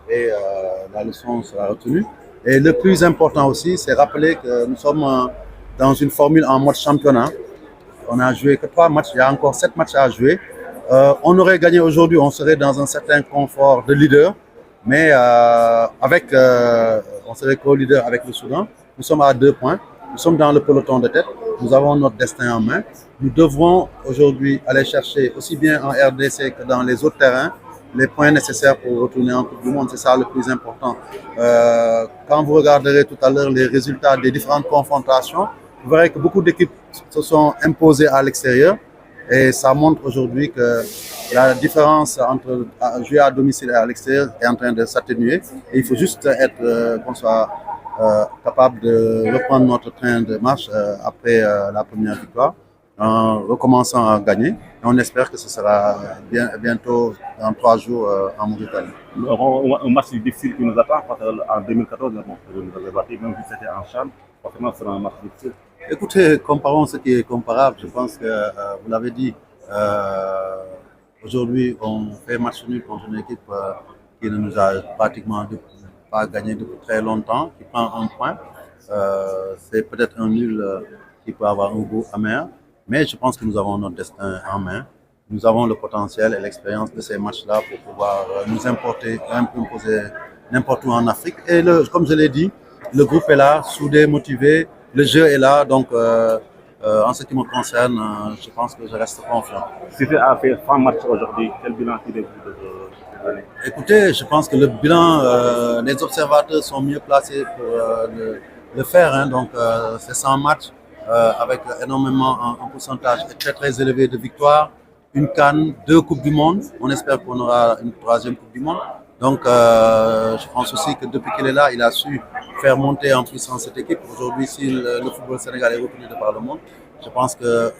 et la leçon sera retenue. Et le plus important aussi, c'est rappeler que nous sommes dans une formule en mode championnat. On a joué que 3 matchs, il y a encore 7 matchs à jouer. On aurait gagné aujourd'hui, on serait dans un certain confort de leader, mais on serait co-leader avec le Soudan. Nous sommes à 2 points, nous sommes dans le peloton de tête, nous avons notre destin en main. Nous devrons aujourd'hui aller chercher, aussi bien en RDC que dans les autres terrains, les points nécessaires pour retourner en Coupe du Monde. C'est ça le plus important. Quand vous regarderez tout à l'heure les résultats des différentes confrontations, vous verrez que beaucoup d'équipes se sont imposées à l'extérieur et ça montre aujourd'hui que la différence entre jouer à domicile et à l'extérieur est en train de s'atténuer. Et il faut juste qu'on soit capable de reprendre notre train de marche après la première victoire en recommençant à gagner. Et on espère que ce sera bientôt, dans 3 jours, en Mauritanie. Un match difficile qui nous attend, parce qu'en 2014, vous avez battu, même si c'était en CHAN, forcément, ce sera un match difficile. Écoutez, comparons ce qui est comparable. Je pense que vous l'avez dit, aujourd'hui, on fait match nul contre une équipe qui ne nous a pratiquement pas gagné depuis très longtemps, qui prend un point. C'est peut-être un nul qui peut avoir un goût amer, mais je pense que nous avons notre destin en main. Nous avons le potentiel et l'expérience de ces matchs-là pour pouvoir nous imposer n'importe où en Afrique. Et comme je l'ai dit, le groupe est là, soudé, motivé, le jeu est là, donc en ce qui me concerne, je pense que je reste confiant. Si tu as fait 3 matchs aujourd'hui, quel bilan tirez-vous de cette année? Écoutez, je pense que le bilan, les observateurs sont mieux placés pour le faire. Hein. Donc, c'est 100 matchs avec énormément, un pourcentage très très élevé de victoires, une CAN, 2 Coupes du Monde. On espère qu'on aura une 3e Coupe du Monde. Donc, je pense aussi que depuis qu'il est là, il a su faire monter en puissance cette équipe. Aujourd'hui, si le football sénégalais est reconnu de par le monde, je pense que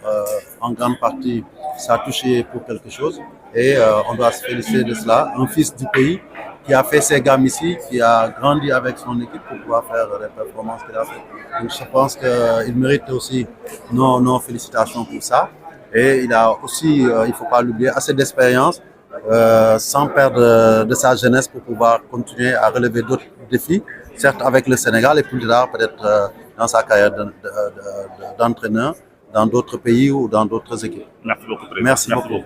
en grande partie, ça a touché pour quelque chose. Et on doit se féliciter de cela. Un fils du pays qui a fait ses gammes ici, qui a grandi avec son équipe pour pouvoir faire les performances qu'il a fait. Donc, je pense qu'il mérite aussi nos félicitations pour ça. Et il a aussi, il ne faut pas l'oublier, assez d'expérience, sans perdre de sa jeunesse pour pouvoir continuer à relever d'autres défis, certes avec le Sénégal et plus tard peut-être dans sa carrière d'entraîneur dans d'autres pays ou dans d'autres équipes. Merci beaucoup. Merci beaucoup.